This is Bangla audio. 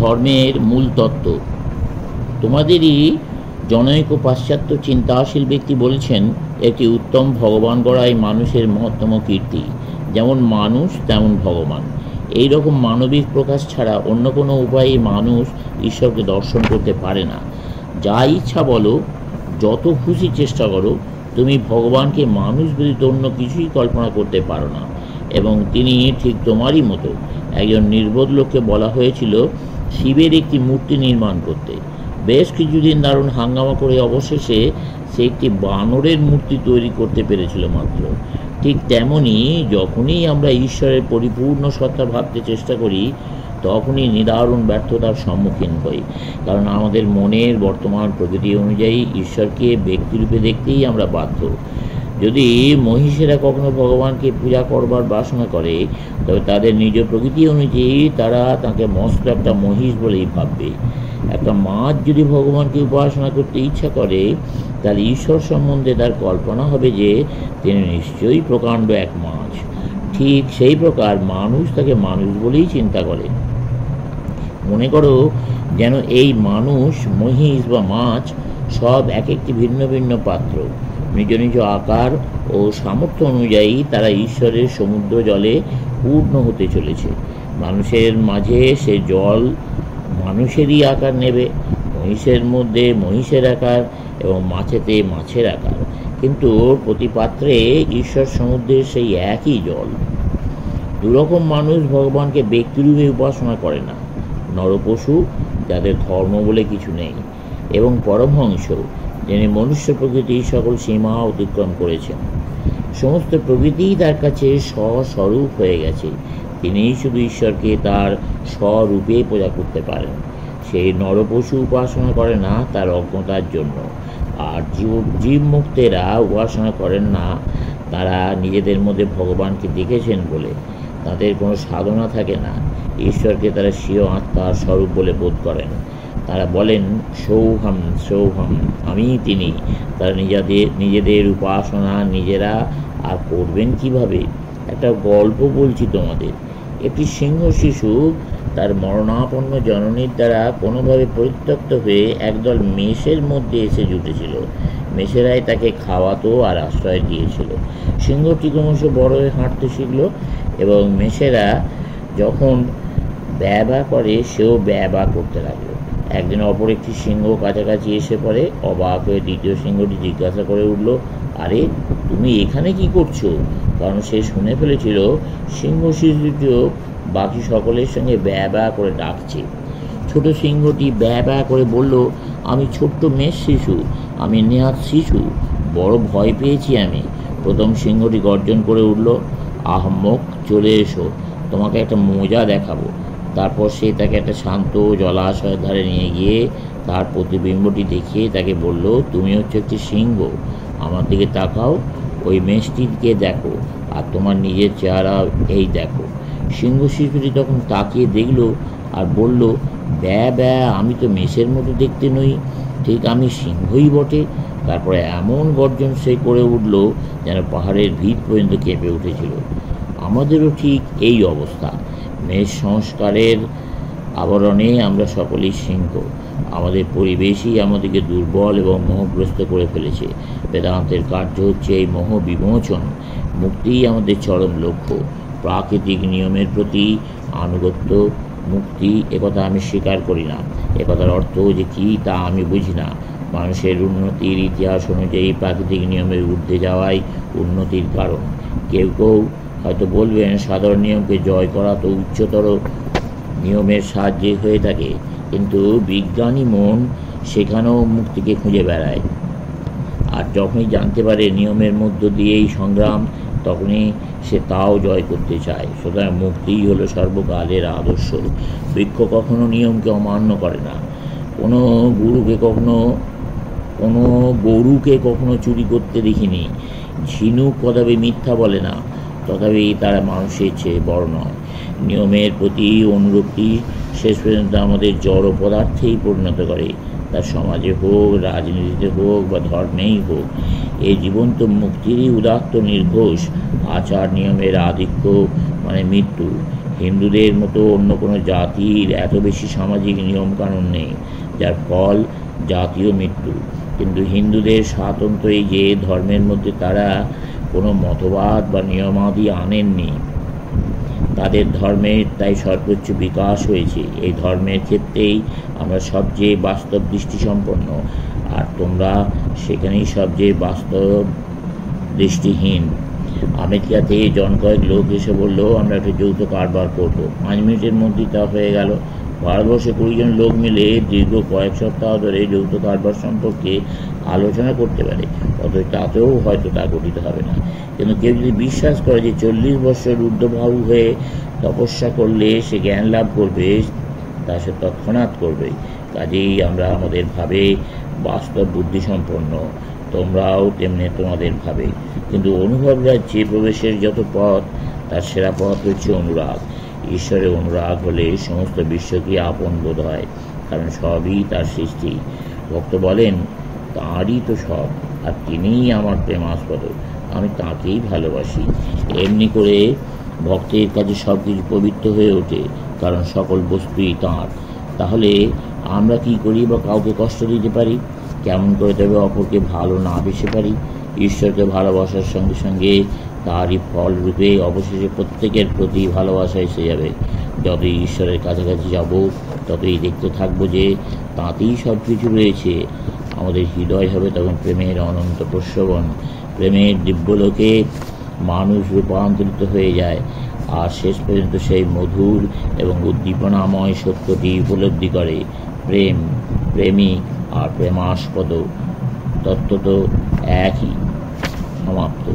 ধর্মের মূল তত্ত্ব। তোমাদেরই জনৈক পাশ্চাত্য চিন্তাশীল ব্যক্তি বলেছেন, একটি উত্তম ভগবান গড়াই মানুষের মহত্তম কীর্তি। যেমন মানুষ তেমন ভগবান। এই রকম মানবিক প্রকাশ ছাড়া অন্য কোনো উপায়ে মানুষ ঈশ্বরকে দর্শন করতে পারে না। যা ইচ্ছা বলো, যত খুশি চেষ্টা করো, তুমি ভগবানকে মানুষ ব্যতীত অন্য কিছুই কল্পনা করতে পারো না। এবং তিনি ঠিক তোমারই মতো। একজন নির্বোধ লোককে বলা হয়েছিল শিবের একটি মূর্তি নির্মাণ করতে। বেশ কিছুদিন দারুণ হাঙ্গামা করে অবশেষে সে একটি বানরের মূর্তি তৈরি করতে পেরেছিল মাত্র। ঠিক তেমনই যখনই আমরা ঈশ্বরের পরিপূর্ণ সত্তা ভাবতে চেষ্টা করি, তখনই নিদারুণ ব্যর্থতার সম্মুখীন হই। কারণ আমাদের মনের বর্তমান প্রকৃতি অনুযায়ী ঈশ্বরকে ব্যক্তিরূপে দেখতেই আমরা বাধ্য। যদি মহিষেরা কখনো ভগবানকে পূজা করবার বাসনা করে, তবে তাদের নিজ প্রকৃতি অনুযায়ী তারা তাকে মস্ত একটা মহিষ বলেই ভাববে। একটা মাছ যদি ভগবানকে উপাসনা করতে ইচ্ছা করে, তাহলে ঈশ্বর সম্বন্ধে তার কল্পনা হবে যে তিনি নিশ্চয়ই প্রকাণ্ড এক মাছ। ঠিক সেই প্রকার মানুষ তাকে মানুষ বলেই চিন্তা করে। মনে করো যেন এই মানুষ, মহিষ বা মাছ সব এক একটি ভিন্ন ভিন্ন পাত্র। নিজ নিজ আকার ও সামর্থ্য অনুযায়ী তারা ঈশ্বরের সমুদ্র জলে পূর্ণ হতে চলেছে। মানুষের মাঝে সে জল মানুষেরই আকার নেবে, মহিষের মধ্যে মহিষের আকার এবং মাছেতে মাছের আকার। কিন্তু প্রতি পাত্রে ঈশ্বর সমুদ্রের সেই একই জল। দুরকম মানুষ ভগবানকে ব্যক্তিরূপে উপাসনা করে না। নরপশু, যাদের ধর্ম বলে কিছু নেই, এবং পরমহংস, যিনি মনুষ্য প্রকৃতির সকল সীমা অতিক্রম করেছেন। সমস্ত প্রকৃতিই তার কাছে স্বস্বরূপ হয়ে গেছে। তিনিই শুধু ঈশ্বরকে তার স্বরূপে পূজা করতে পারেন। সেই নরপশু উপাসনা করে না তার অজ্ঞতার জন্য। আর জীব মুক্তেরা উপাসনা করেন না তারা নিজেদের মধ্যে ভগবানকে দেখেছেন বলে। তাদের কোনো সাধনা থাকে না। ঈশ্বরকে তারা স্বীয় আত্মার স্বরূপ বলে বোধ করেন। তারা বলেন সৌহম সৌহম, আমি তিনি। তারা নিজেদের উপাসনা নিজেরা আর করবেন কিভাবে? একটা গল্প বলছি তোমাদের। একটি সিংহ শিশু তার মরণাপন্ন জননীর দ্বারা কোনোভাবে পরিত্যক্ত হয়ে একদল মেষের মধ্যে এসে জুটেছিল। মেষেরাই তাকে খাওয়াতো আর আশ্রয় দিয়েছিল। সিংহটি ক্রমশ বড় হয়ে হাঁটতে শিখল এবং মেষেরা যখন ব্যা ব্যা করে সেও ব্যা ব্যা করতে লাগলো। একদিন অপর একটি সিংহ কাছাকাছি এসে পড়ে। অবাক হয়ে দ্বিতীয় সিংহটি জিজ্ঞাসা করে উঠল, আরে তুমি এখানে কি করছো? কারণ সে শুনে ফেলেছিল সিংহ শিশুটিও বাকি সকলের সঙ্গে ব্যা ব্যা করে ডাকছে। ছোট সিংহটি ব্যা ব্যা করে বলল, আমি ছোট্ট মেষ শিশু, আমি নেহাত শিশু, বড় ভয় পেয়েছি আমি। প্রথম সিংহটি গর্জন করে উঠল, আহম্মক, চলে এসো, তোমাকে একটা মজা দেখাবো। তারপর সে তাকে একটা শান্ত জলাশয়ের ধারে নিয়ে গিয়ে তার প্রতিবিম্বটি দেখিয়ে তাকে বলল, তুমি হচ্ছে একটি সিংহ, আমার দিকে তাকাও, ওই মেষটিকে দেখো, আর তোমার নিজের চেহারা এই দেখো। সিংহ শিশুটি তখন তাকিয়ে দেখল আর বলল, ব্যা ব্যা, আমি তো মেষের মতো দেখতে নই, ঠিক আমি সিংহই বটে। তারপরে এমন গর্জন সে করে উঠল যেন পাহাড়ের ভিত পর্যন্ত কেঁপে উঠেছিল। আমাদেরও ঠিক এই অবস্থা। মেষ সংস্কারের আবরণে আমরা সকলেই সিংহ। আমাদের পরিবেশই আমাদেরকে দুর্বল এবং মোহগ্রস্ত করে ফেলেছে। বেদান্তের কার্য হচ্ছে এই মোহ বিমোচন। মুক্তিই আমাদের চরম লক্ষ্য। প্রাকৃতিক নিয়মের প্রতি আনুগত্য মুক্তি, একথা আমি স্বীকার করি না। একথার অর্থ যে কী তা আমি বুঝি না। মানুষের উন্নতির ইতিহাস অনুযায়ী প্রাকৃতিক নিয়মের ঊর্ধ্বে যাওয়াই উন্নতির কারণ। কেউ কেউ হয়তো বলবেন, সাধারণ নিয়মকে জয় করা তো উচ্চতর নিয়মের সাহায্যে হয়ে থাকে, কিন্তু বিজ্ঞানী মন সেখানেও মুক্তিকে খুঁজে বেড়ায়। আর যখনই জানতে পারে নিয়মের মধ্য দিয়েই সংগ্রাম, তখনই সে তাও জয় করতে চায়। সুতরাং মুক্তিই হলো সর্বকালের আদর্শ। বৃক্ষ কখনো নিয়মকে অমান্য করে না। কোনো গরুকে কখনো চুরি করতে দেখিনি। ঝিনুক কদাপি মিথ্যা বলে না, তথাপি তারা মানুষের চেয়ে বড় নয়। নিয়মের প্রতি অনুরক্তি শেষ পর্যন্ত আমাদের জড় পদার্থেই পরিণত করে, তা সমাজে হোক, রাজনীতিতে হোক বা ধর্মেই হোক। এই জীবন্ত মুক্তিরই উদাত্ত নির্ঘোষ। আচার নিয়মের আধিক্য মানে মৃত্যু। হিন্দুদের মতো অন্য কোনো জাতির এত বেশি সামাজিক নিয়মকানুন নেই, যার ফল জাতীয় মৃত্যু। কিন্তু হিন্দুদের স্বাতন্ত্র্য এই যে ধর্মের মধ্যে তারা কোনো মতবাদ বা নিয়মাদি আনেননি। তাদের ধর্মের তাই সর্বোচ্চ বিকাশ হয়েছে। এই ধর্মের ক্ষেত্রেই আমরা সবচেয়ে বাস্তব দৃষ্টিসম্পন্ন, আর তোমরা সেখানেই সবচেয়ে বাস্তব দৃষ্টিহীন। আমেরিকাতে জন কয়েক লোক এসে বললো আমরা একটা যৌথ কারবার করবো। 5 মিনিটের মধ্যেই তা হয়ে গেল। ভারতবর্ষে 20 জন লোক মিলে দীর্ঘ কয়েক সপ্তাহ ধরে যৌথ কারবার সম্পর্কে আলোচনা করতে পারে, অথচ তাতেও হয়তো তা গঠিত হবে না। কিন্তু কেউ যদি বিশ্বাস করে যে 40 বছর ঊর্ধ্ববাহু হয়ে তপস্যা করলে সে জ্ঞান লাভ করবে, তা সে তৎক্ষণাৎ করবে। কাজেই আমরা আমাদের ভাবে বাস্তব বুদ্ধিসম্পন্ন, তোমরাও তেমনি তোমাদের ভাবে। কিন্তু অনুভব রাজ্যে প্রবেশের যত পথ, তার সেরা পথ হচ্ছে অনুরাগ। ঈশ্বরের অনুরাগ হলে সমস্ত বিশ্বকে আপন বোধ হয়, কারণ সবই তার সৃষ্টি। ভক্ত বলেন তাঁরই তো সব, আর তিনিই আমার প্রেমাস্পদ, আমি তাঁকেই ভালোবাসি। এমনি করে ভক্তের কাছে সব কিছু পবিত্র হয়ে ওঠে, কারণ সকল বস্তুই তাঁর। তাহলে আমরা কি করি বা কাউকে কষ্ট দিতে পারি? কেমন করে তবে অপরকে ভালো না বেসে পারি? ঈশ্বরকে ভালোবাসার সঙ্গে সঙ্গে তারই ফল রূপে অবশেষে প্রত্যেকের প্রতি ভালোবাসা এসে যাবে। যতই ঈশ্বরের কাছাকাছি যাব, ততই দেখতে থাকবো যে তাঁতেই সব কিছু রয়েছে। আমাদের হৃদয় হবে তখন প্রেমের অনন্ত প্রশ্রবণ। প্রেমের দিব্যলোকে মানুষ রূপান্তরিত হয়ে যায়, আর শেষ পর্যন্ত সেই মধুর এবং উদ্দীপনাময় সত্যটি উপলব্ধি করে। প্রেম, প্রেমিক আর প্রেমাস্পদ তত্ত্ব তো একই। সমাপ্ত।